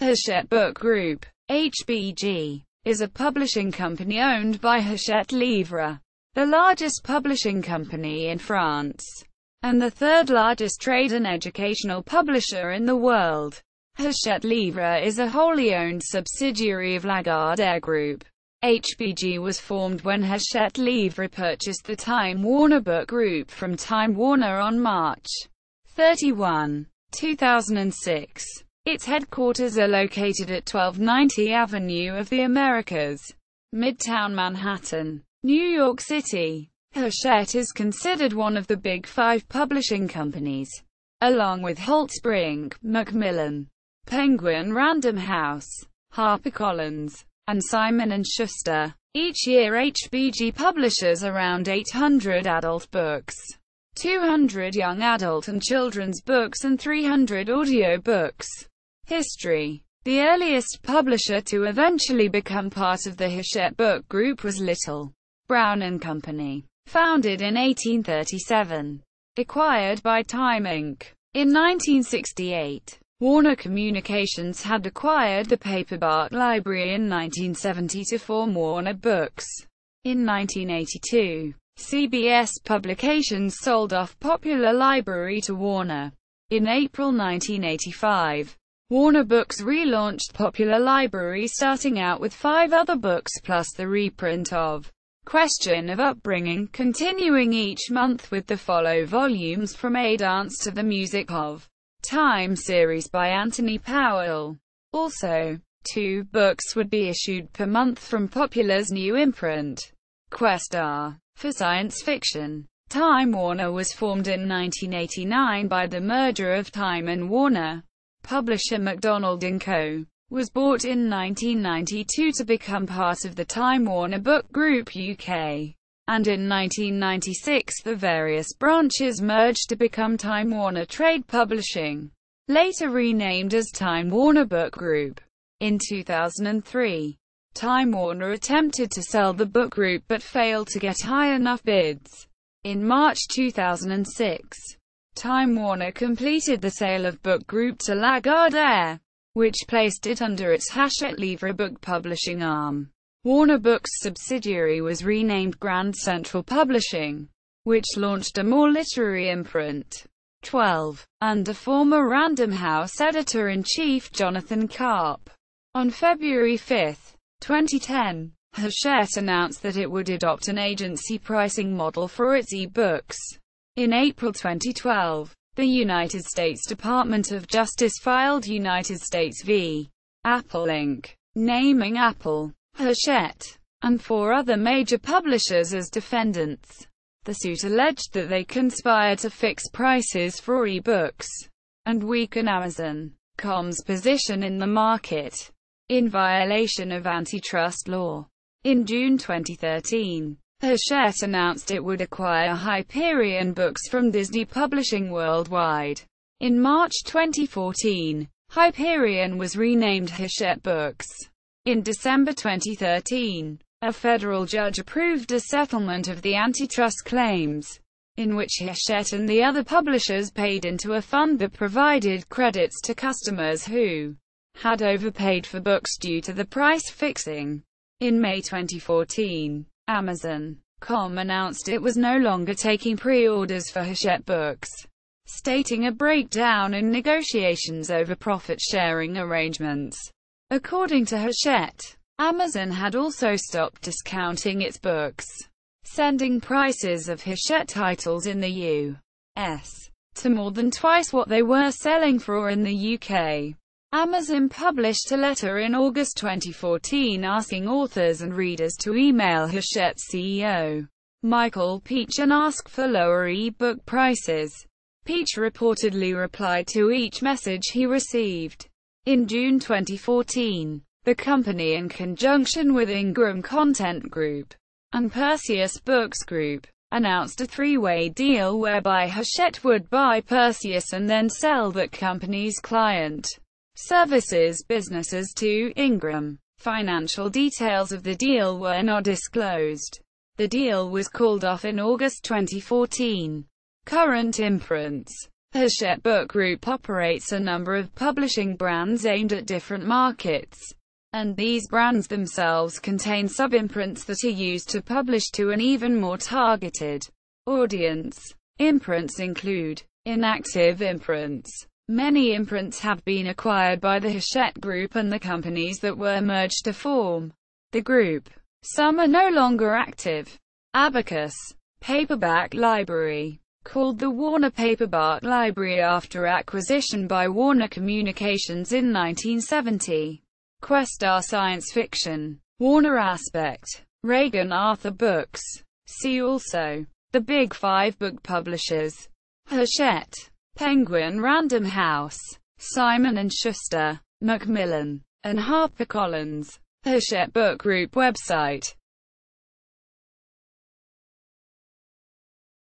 Hachette Book Group, HBG, is a publishing company owned by Hachette Livre, the largest publishing company in France, and the third largest trade and educational publisher in the world. Hachette Livre is a wholly owned subsidiary of Lagardère Group. HBG was formed when Hachette Livre purchased the Time Warner Book Group from Time Warner on March 31, 2006. Its headquarters are located at 1290 Avenue of the Americas, Midtown Manhattan, New York City. Hachette is considered one of the Big Five publishing companies, along with Holtzbrinck, Macmillan, Penguin Random House, HarperCollins, and Simon Schuster. Each year HBG publishes around 800 adult books, 200 young adult and children's books and 300 audio books. History. The earliest publisher to eventually become part of the Hachette Book Group was Little, Brown and Company, founded in 1837. Acquired by Time Inc. In 1968. Warner Communications had acquired the paperback library in 1970 to form Warner Books. In 1982, CBS Publications sold off Popular Library to Warner. In April 1985, Warner Books relaunched Popular Library, starting out with 5 other books plus the reprint of Question of Upbringing, continuing each month with the follow volumes from A Dance to the Music of Time series by Anthony Powell. Also, 2 books would be issued per month from Popular's new imprint, Questar, for science fiction. Time Warner was formed in 1989 by the merger of Time and Warner. Publisher MacDonald & Co. was bought in 1992 to become part of the Time Warner Book Group UK. And in 1996 the various branches merged to become Time Warner Trade Publishing, later renamed as Time Warner Book Group. In 2003, Time Warner attempted to sell the book group but failed to get high enough bids. In March 2006, Time Warner completed the sale of Book Group to Lagardère, which placed it under its Hachette Livre book publishing arm. Warner Books' subsidiary was renamed Grand Central Publishing, which launched a more literary imprint. 12. Under former Random House editor-in-chief Jonathan Karp. On February 5, 2010, Hachette announced that it would adopt an agency pricing model for its e-books. In April 2012, the United States Department of Justice filed United States v. Apple Inc., naming Apple, Hachette, and 4 other major publishers as defendants. The suit alleged that they conspired to fix prices for e-books and weaken Amazon.com's position in the market, in violation of antitrust law. In June 2013, Hachette announced it would acquire Hyperion Books from Disney Publishing Worldwide. In March 2014, Hyperion was renamed Hachette Books. In December 2013, a federal judge approved a settlement of the antitrust claims, in which Hachette and the other publishers paid into a fund that provided credits to customers who had overpaid for books due to the price fixing. In May 2014, Amazon.com announced it was no longer taking pre-orders for Hachette Books, stating a breakdown in negotiations over profit-sharing arrangements. According to Hachette, Amazon had also stopped discounting its books, sending prices of Hachette titles in the U.S. to more than twice what they were selling for in the UK. Amazon published a letter in August 2014 asking authors and readers to email Hachette's CEO, Michael Peach, and ask for lower e-book prices. Peach reportedly replied to each message he received. In June 2014, the company, in conjunction with Ingram Content Group and Perseus Books Group, announced a 3-way deal whereby Hachette would buy Perseus and then sell that company's client services businesses to Ingram. Financial details of the deal were not disclosed. The deal was called off in August 2014. Current imprints. Hachette Book Group operates a number of publishing brands aimed at different markets, and these brands themselves contain sub-imprints that are used to publish to an even more targeted audience. Imprints include inactive imprints. Many imprints have been acquired by the Hachette Group and the companies that were merged to form the group. Some are no longer active. Abacus paperback library, called the Warner Paperback Library after acquisition by Warner Communications in 1970. Questar Science Fiction, Warner Aspect, Reagan Arthur Books. See also the Big Five book publishers: Hachette, Penguin Random House, Simon & Schuster, Macmillan, and HarperCollins. Hachette Book Group website.